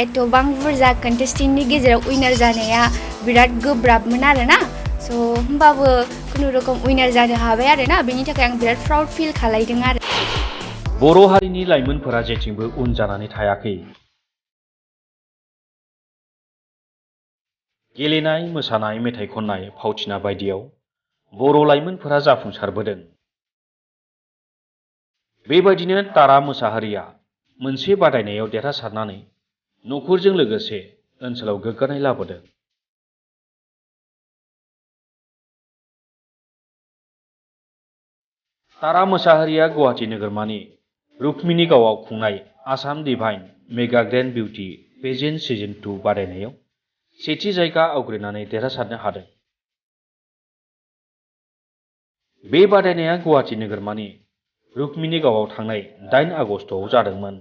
एथबां बुरजा कन्टेस्टेन्टनि गेजेराव उइनार जानाया बिराद गोब्राबमोन आरोना स' होमबाबो खुनुरुखुम उइनार जानो हाबाय आरोना बेनि थाखाय आं बिराद प्राउड फिल खालायदों आरो बर' हारिनि लाइमोनफोरा जेथिंबो उन जानानै थायाखै। गेलेनाय, मोसानाय, मेथाइ खननाय, फावथिना बायदियाव बर' लाइमोनफोरा जाफुंसारबोदों। बेबायदिनो तारा मोसाहारिया मोनसे बादायनायाव देरहासारनानै नखरजों लोगोसे ओनसोलाव गोग्गानाय लाबोदों। तारा मोसाहारिया गुवाहाटि नोगोरमानि रुक्मिणी गावआव खुंनाय Assam divine mega grand beauty pageant season 2 बादायनायाव सेथि जायगा आवग्रिनानै देरहासारनो हादों। बे बादायनाया गुवाहाटि नोगोरमानि रुक्मिणी गावआव थांनाय 8 आगस्टआव जादोंमोन।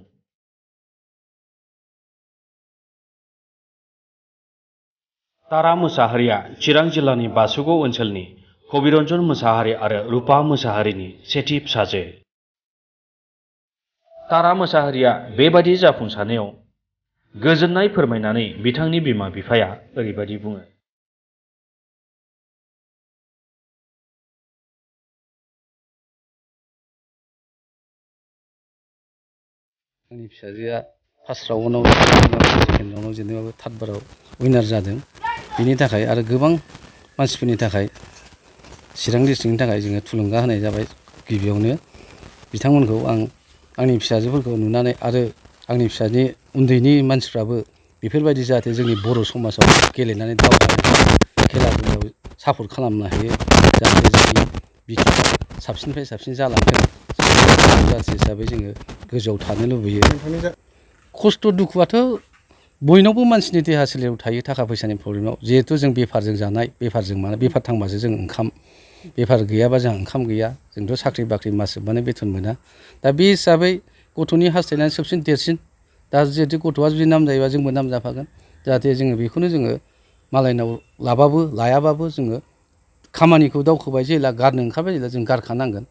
तारा मोसाहारिया चिरां जिल्लानि बासुगाव ओनसोलनि कबिरन्जन मोसाहारि आरो रुपा मोसाहारिनि सेथि फिसाजो। तारा मोसाहारिया बेबादि जाफुंसारनायाव गोजोननाय फोरमायनानै बिथांनि बिमा बिफाया ओरैबायदि बुङो। आंनि फिसाजोआ फार्स्ट राउन्डआव सेकेन्ड राउन्डआव जेनेबाबो थार्ड बाराव उइनार जादों। बिनि थाखाय आरो गोबां मानसिफोरनि थाखाय चिरां डिस्ट्रिक्टनि थाखाय जोङो थुलुंगा होनाय जाबाय। गिबियावनो बिथांमोनखौ आंनि फिसाजोफोरखौ नुनानै आरो आंनि फिसानि उन्दैनि मानसिफ्राबो बेफोरबायदि जाहाथे जोंनि बर' समाजाव गेलेनानै खेला दुलायाव सापर्ट खालामनो हायो जाहाथे जोंनि बिटिआ साबसिननिफ्राय साबसिन जालांथों जाथि हिसाबै जोङो गोजौआव थानो लुबैयो। खस्थ' दुखुआथ' बयनावबो मानसिनि देहा सोलेराव थायो थाखा फैसानि प्रब्लेमाव जिहेथु जों बेफारजों जानाय बेफार थांबासो जों ओंखाम बेफार गैयाबा जोंहा ओंखाम गैया जोंथ' साख्रि बाख्रि मास जोबबानो बेथन मोना। दा बे हिसाबै गथ'नि हास्थायनायानो सबसिन देरसिन। दा जिहेतु गथ'आ जुदि नाम जायोबा जोंबो नाम जाफागोन जाहाथे जोङो बेखौनो जोङो मालायनाव लायाबाबो जोङो खामानिखौ दावखोबाय जेला गारनो ओंखारबाय जेला जों गारखानांगोन।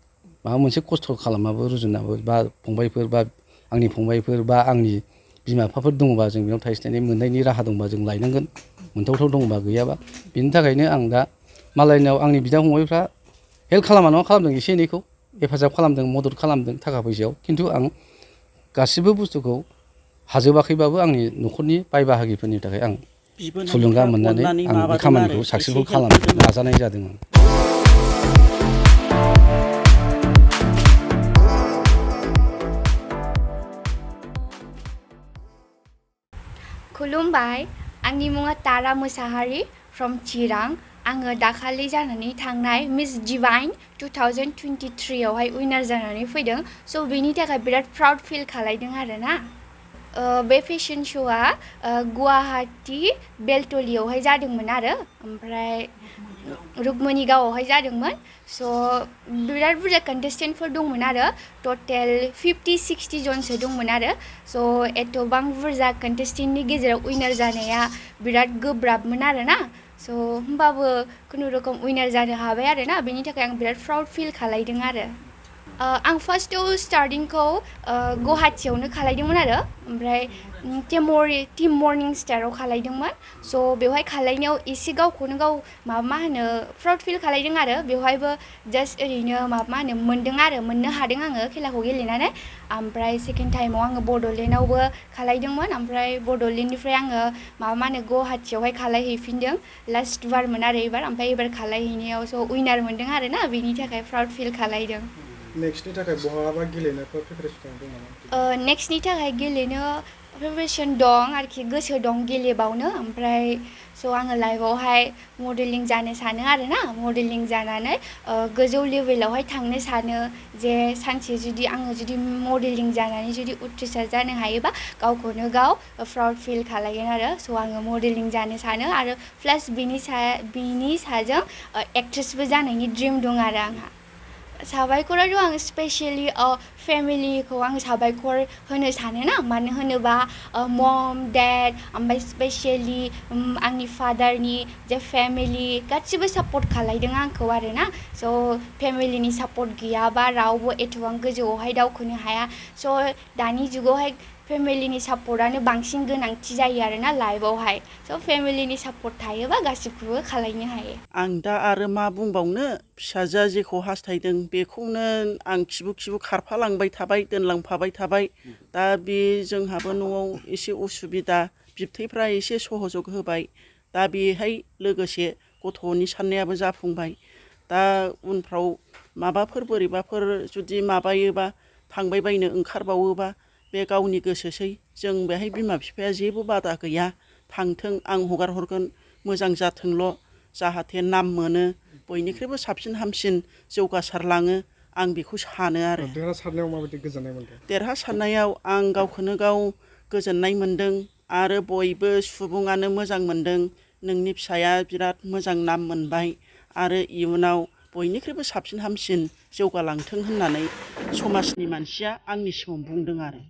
माबा मोनसे खस्थ' खालामबाबो रुजुनाबो बा फंबायफोर बा आंनि फंबायफोर बा आंनि बिमा बिफाफोर दङबा जों बेयाव थाइसे थाइनै मोननायनि राहा दंबा जों लायनांगोन मोनथावथाव दंबा गैयाबा। बिनि थाखायनो आं दा मालायनाव आंनि बिदा फंबायफ्रा हेल्प खालामा नङा खालामदों एसे एनैखौ हेफाजाब खालामदों मदद खालामदों थाखा फैसायाव खिन्थु आं गासिबो बुस्थुखौ हाजोबाखैबाबो आंनि न'खरनि बाय बाहागिफोरनि थाखाय आं थुलुंगा मोननानै आं बे खामानिखौ साक्सेसफुल खालामनो नाजानाय जादों। खुलुमबाय आंनि मुङा तारा मोसाहारि फ्रम चिरां। आङो दाखालि जानानै थांनाय मिस डिभाइन 2023 आवहाय उइनार जानानै फैदों। स' बेनि थाखाय बिराद प्राउड फिल खालायदों आरोना। बे फेशन श'आ गुवाहाटि बेलटलियावहाय जादोंमोन आरो ओमफ्राय रुक्मिणी गावआवहाय जादोंमोन। स' बिराद बुरजा कन्टेस्टेन्टफोर दंमोन आरो टटेल 50-60 जनसो दंमोन आरो स' एथबां बुरजा कन्टेस्टेन्टनि गेजेराव उइनार जानाया बिराद गोब्राबमोन आरोना स' होमबाबो खुनुरुखुम उइनार जानो हाबाय आरोना बेनि थाखाय आं बिराद प्राउड फिल खालायदों आरो। आं फार्स्टआव स्टार्टिंखौ गुवाहाटियावनो खालायदोंमोन आरो ओमफ्राय टिम मर्निं स्टाराव खालायदोंमोन। स' बेवहाय खालायनायाव एसे गावखौनो गाव मा होनो प्राउड फिल खालायदों आरो बेवहायबो जास्ट ओरैनो मोननो हादों आङो खेलाखौ गेलेनानै। ओमफ्राय सेकेन्ड टाइमाव आङो बड'लेण्डआवबो खालायदोंमोन ओमफ्राय बड'लेण्डनिफ्राय आङो गुवाहाटियावहाय खालायहैफिनदों लास्ट बारमोन आरो ओमफ्राय एबार खालायहैनायाव स' उइनार मोनदों आरोना बेनि थाखाय प्राउड फिल खालायदों। नेक्स्टनि थाखाय बहाबा गेलेनोफोर प्रिपारेसन दं नामा? नेक्स्टनि थाखाय गेलेनो प्रिपारेसन दं आरोखि गोसो दं गेलेबावनो ओमफ्राय स' आङो लाइफआवहाय मडेलिं जानो सानो आरोना मडेलिं जानानै गोजौ लेभेलावहाय थांनो सानो जे सानसे जुदि मडेलिं जानानै जुदि उथ्रिसार जानो हायोबा गावखौनो गाव प्राउड फिल खालायगोन आरो स' आङो मडेलिं जानो सानो आरो प्लास बिनि साजों एक्ट्रेसबो जानायनि ड्रिम दं आरो आंहा। साबायखराथ' आं स्पेसियेलि फेमिलिखौ आं साबायखर होनो सानो ना मानो होनोबा मम डेड ओमफ्राय स्पेसियेलि आंनि फादारनि जे फेमिलि गासिबो सापर्ट खालायदों आंखौ आरोना स' फेमिलिनि सापर्ट गैयाबा रावबो एथबां गोजौआवहाय दावखोनो हाया। स' दानि जुगावहाय फेमिलिनि सापर्टआनो बांसिन गोनांथि जायो आरोना लाइफआवहाय स' फेमिलिनि सापर्ट थायोबा गासिबखौबो खालायनो हायो आं दा आरो मा बुंबावनो फिसाजोआ जेखौ हास्थायदों बेखौनो आं खिबु खिबु खारफालांबाय थाबाय दोनलांफाबाय थाबाय दा बे जोंहाबो न'आव एसे उसुबिदा बिबथैफ्रा एसे सहजग होबाय दा बेहाय लोगोसे गथ'नि साननायाबो जाफुंबाय दा उनफ्राव माबाफोर बोरैबाफोर जुदि माबायोबा थांबाय बायनो ओंखारबावोबा बे गावनि गोसोसै जों बेहाय बिमा बिफाया जेबो बादा गैया थांथों आं हगार हरगोन मोजां जाथोंल' जाहाथे नाम मोनो बयनिख्रुइबो साबसिन हामसिन जौगासारलाङो आं बेखौ सानो आरो देरहासारनायाव माबायदि गोजोननाय मोनदों देरहासारनायाव आं गावखौनो गाव गोजोननाय मोनदों आरो बयबो सुबुङानो मोजां मोनदों नोंनि फिसाया बिराद मोजां नाम मोनबाय आरो इयुनाव बयनिख्रुइबो साबसिन हामसिन जौगालांथों होननानै समाजनि मानसिया आंनि सिगाङाव बुंदों आरो